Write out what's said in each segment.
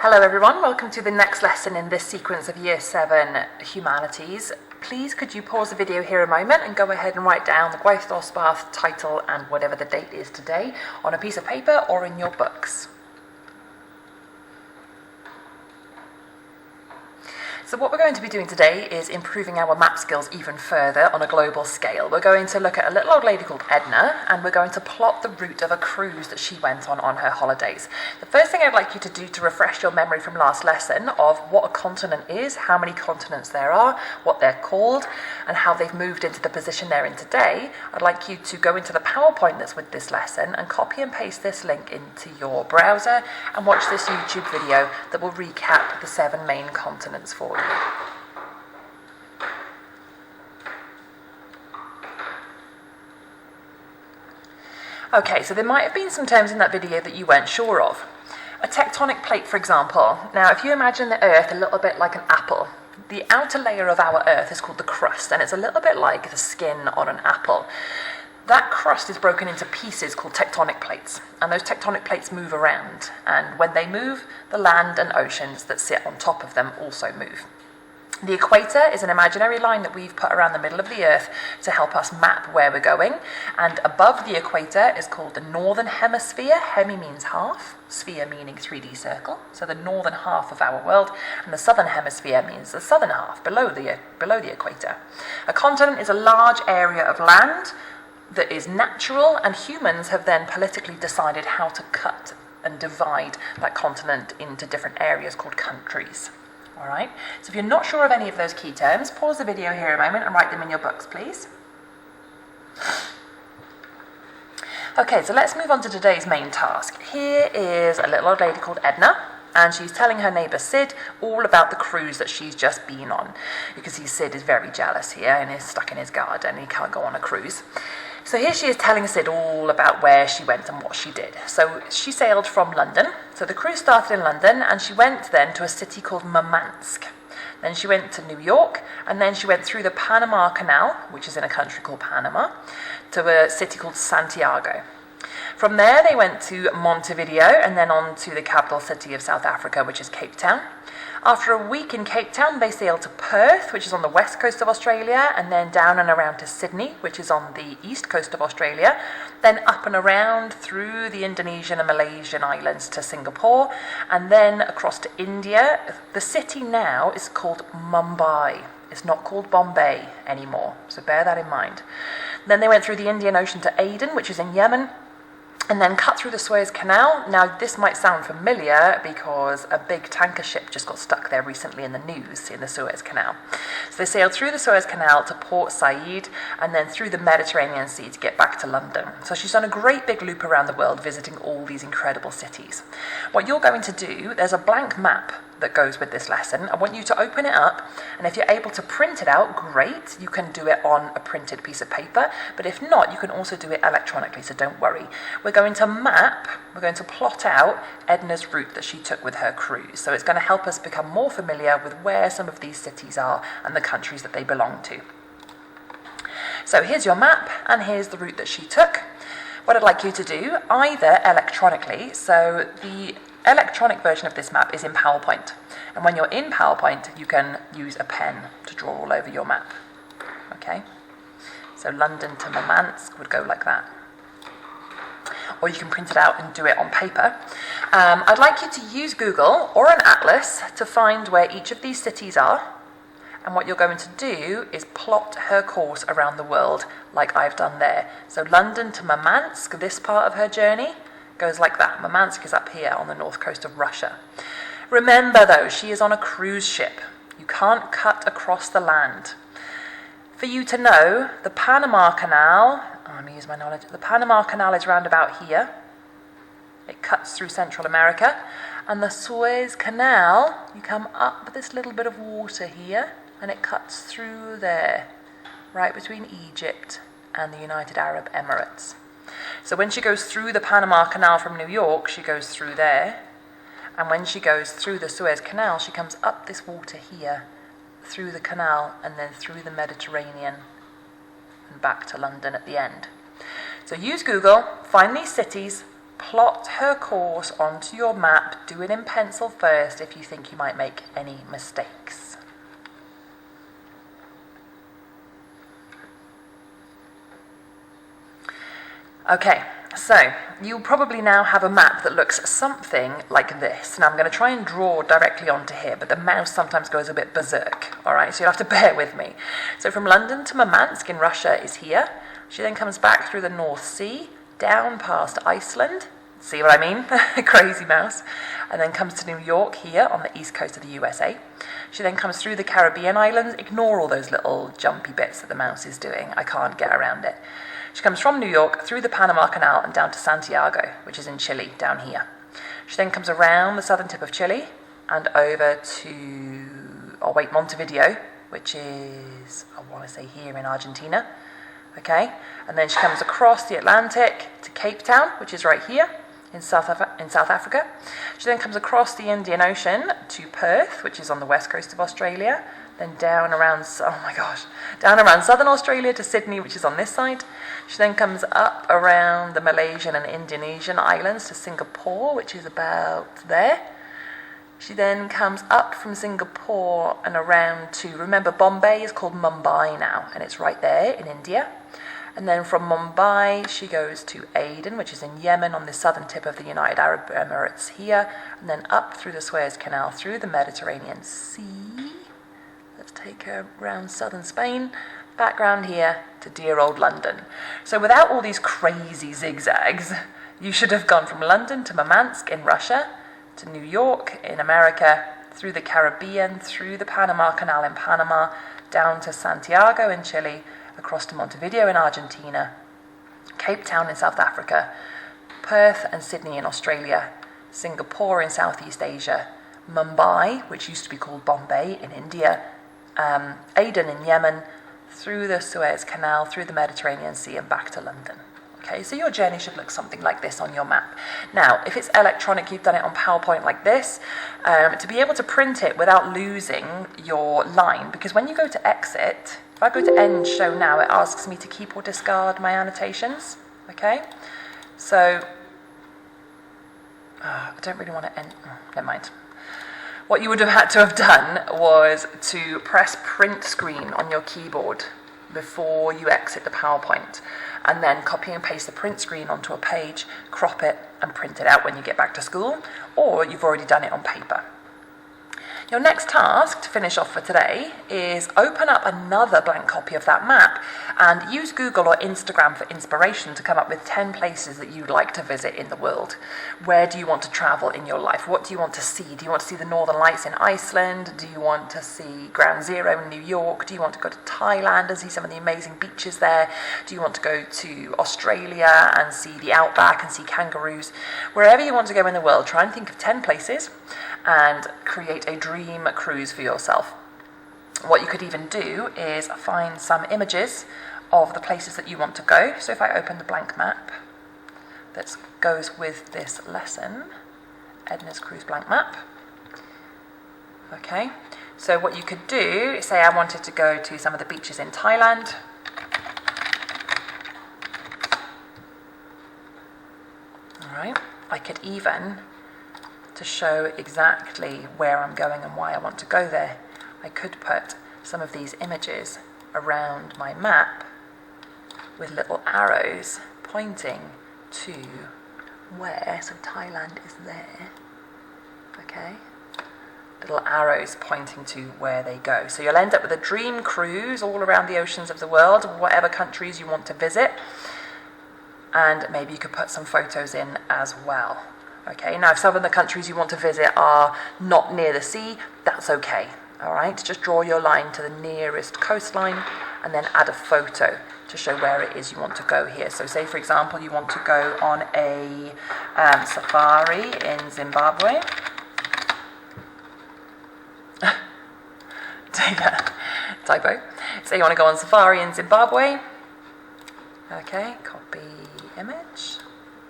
Hello everyone, welcome to the next lesson in this sequence of Year 7 Humanities. Please could you pause the video here a moment and go ahead and write down the gwaith-dosbarth title and whatever the date is today on a piece of paper or in your books. So what we're going to be doing today is improving our map skills even further on a global scale. We're going to look at a little old lady called Edna, and we're going to plot the route of a cruise that she went on her holidays. The first thing I'd like you to do to refresh your memory from last lesson of what a continent is, how many continents there are, what they're called, and how they've moved into the position they're in today, I'd like you to go into the PowerPoint that's with this lesson and copy and paste this link into your browser and watch this YouTube video that will recap the 7 main continents for you. Okay, so there might have been some terms in that video that you weren't sure of. A tectonic plate, for example. Now, if you imagine the Earth a little bit like an apple, the outer layer of our Earth is called the crust, and it's a little bit like the skin on an apple. That crust is broken into pieces called tectonic plates, and those tectonic plates move around, and when they move, the land and oceans that sit on top of them also move. The equator is an imaginary line that we've put around the middle of the Earth to help us map where we're going, and above the equator is called the northern hemisphere. Hemi means half, sphere meaning 3D circle, so the northern half of our world, and the southern hemisphere means the southern half, below the equator. A continent is a large area of land that is natural, and humans have then politically decided how to cut and divide that continent into different areas called countries. All right, so if you're not sure of any of those key terms, pause the video here a moment and write them in your books, please. Okay, so let's move on to today's main task. Here is a little old lady called Edna, and she's telling her neighbour Sid all about the cruise that she's just been on. You can see Sid is very jealous here and is stuck in his garden and he can't go on a cruise. So here she is telling Sid all about where she went and what she did. So she sailed from London. So the cruise started in London, and she went then to a city called Murmansk. Then she went to New York, and then she went through the Panama Canal, which is in a country called Panama, to a city called Santiago. From there they went to Montevideo, and then on to the capital city of South Africa, which is Cape Town. After a week in Cape Town, they sailed to Perth, which is on the west coast of Australia, and then down and around to Sydney, which is on the east coast of Australia, then up and around through the Indonesian and Malaysian islands to Singapore, and then across to India. The city now is called Mumbai. It's not called Bombay anymore, so bear that in mind. Then they went through the Indian Ocean to Aden, which is in Yemen, and then cut through the Suez Canal. Now, this might sound familiar because a big tanker ship just got stuck there recently in the news in the Suez Canal. So they sailed through the Suez Canal to Port Said and then through the Mediterranean Sea to get back to London. So she's done a great big loop around the world visiting all these incredible cities. What you're going to do, there's a blank map that goes with this lesson. I want you to open it up, and if you're able to print it out, great. You can do it on a printed piece of paper, but if not, you can also do it electronically, so don't worry. We're going to plot out Edna's route that she took with her cruise. So it's going to help us become more familiar with where some of these cities are and the countries that they belong to. So here's your map, and here's the route that she took. What I'd like you to do, either electronically, so the electronic version of this map is in PowerPoint, and when you're in PowerPoint you can use a pen to draw all over your map. Okay, so London to Murmansk would go like that, or you can print it out and do it on paper. I'd like you to use Google or an atlas to find where each of these cities are, and what you're going to do is plot her course around the world like I've done there. So London to Murmansk, this part of her journey goes like that. Murmansk is up here on the north coast of Russia. Remember though, she is on a cruise ship. You can't cut across the land. For you to know, the Panama Canal, let me use my knowledge, the Panama Canal is round about here. It cuts through Central America. And the Suez Canal, you come up this little bit of water here, and it cuts through there, right between Egypt and the United Arab Emirates. So when she goes through the Panama Canal from New York, she goes through there. And when she goes through the Suez Canal, she comes up this water here, through the canal, and then through the Mediterranean, and back to London at the end. So use Google, find these cities, plot her course onto your map. Do it in pencil first if you think you might make any mistakes. Okay, so you probably now have a map that looks something like this. Now I'm going to try and draw directly onto here, but the mouse sometimes goes a bit berserk, all right? So you'll have to bear with me. So from London to Murmansk in Russia is here. She then comes back through the North Sea, down past Iceland. See what I mean? Crazy mouse. And then comes to New York here on the east coast of the USA. She then comes through the Caribbean islands. Ignore all those little jumpy bits that the mouse is doing. I can't get around it. She comes from New York through the Panama Canal and down to Santiago, which is in Chile, down here. She then comes around the southern tip of Chile and over to, Montevideo, which is, I want to say here in Argentina. Okay, and then she comes across the Atlantic to Cape Town, which is right here in South Africa. She then comes across the Indian Ocean to Perth, which is on the west coast of Australia. Then down around southern Australia to Sydney, which is on this side. She then comes up around the Malaysian and Indonesian islands to Singapore, which is about there. She then comes up from Singapore and around to, remember Bombay is called Mumbai now, and it's right there in India. And then from Mumbai, she goes to Aden, which is in Yemen on the southern tip of the United Arab Emirates here, and then up through the Suez Canal, through the Mediterranean Sea. Let's take her around southern Spain, back round here to dear old London. So without all these crazy zigzags, you should have gone from London to Murmansk in Russia, to New York in America, through the Caribbean, through the Panama Canal in Panama, down to Santiago in Chile, across to Montevideo in Argentina, Cape Town in South Africa, Perth and Sydney in Australia, Singapore in Southeast Asia, Mumbai, which used to be called Bombay in India, Aden in Yemen, through the Suez Canal, through the Mediterranean Sea and back to London. Okay, so your journey should look something like this on your map. Now, if it's electronic, you've done it on PowerPoint like this, to be able to print it without losing your line, because when you go to exit, if I go to end show now, it asks me to keep or discard my annotations, okay? So, I don't really want to end, never mind. What you would have had to have done was to press print screen on your keyboard before you exit the PowerPoint, and then copy and paste the print screen onto a page, crop it and print it out when you get back to school, or you've already done it on paper. Your next task to finish off for today is open up another blank copy of that map and use Google or Instagram for inspiration to come up with 10 places that you'd like to visit in the world. Where do you want to travel in your life? What do you want to see? Do you want to see the Northern Lights in Iceland? Do you want to see Ground Zero in New York? Do you want to go to Thailand and see some of the amazing beaches there? Do you want to go to Australia and see the outback and see kangaroos? Wherever you want to go in the world, try and think of 10 places and create a dream cruise for yourself. What you could even do is find some images of the places that you want to go. So if I open the blank map that goes with this lesson, Edna's Cruise Blank Map. Okay, so what you could do is say I wanted to go to some of the beaches in Thailand. All right, I could even, to show exactly where I'm going and why I want to go there, I could put some of these images around my map with little arrows pointing to where, so Thailand is there, okay? Little arrows pointing to where they go. So you'll end up with a dream cruise all around the oceans of the world, whatever countries you want to visit, and maybe you could put some photos in as well. Okay, now if some of the countries you want to visit are not near the sea, that's okay, all right? Just draw your line to the nearest coastline and then add a photo to show where it is you want to go here. So say, for example, you want to go on a safari in Zimbabwe. Typo. Say you want to go on safari in Zimbabwe. Okay, copy image,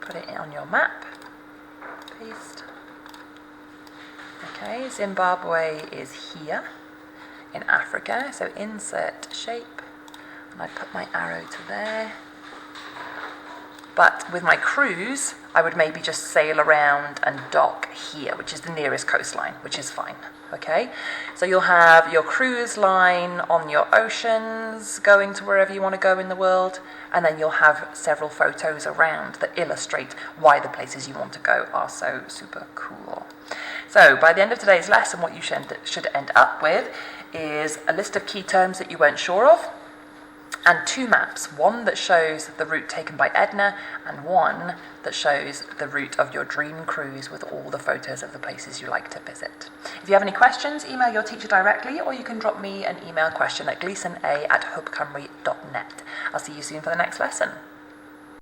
put it on your map. Paste. Okay, Zimbabwe is here in Africa, so insert shape, and I put my arrow to there. But with my cruise, I would maybe just sail around and dock here, which is the nearest coastline, which is fine. Okay, so you'll have your cruise line on your oceans going to wherever you want to go in the world, and then you'll have several photos around that illustrate why the places you want to go are so super cool. So by the end of today's lesson, what you should end up with is a list of key terms that you weren't sure of, and 2 maps, one that shows the route taken by Edna and one that shows the route of your dream cruise with all the photos of the places you like to visit. If you have any questions, email your teacher directly, or you can drop me an email question at gleasona@hopecymru.net. I'll see you soon for the next lesson.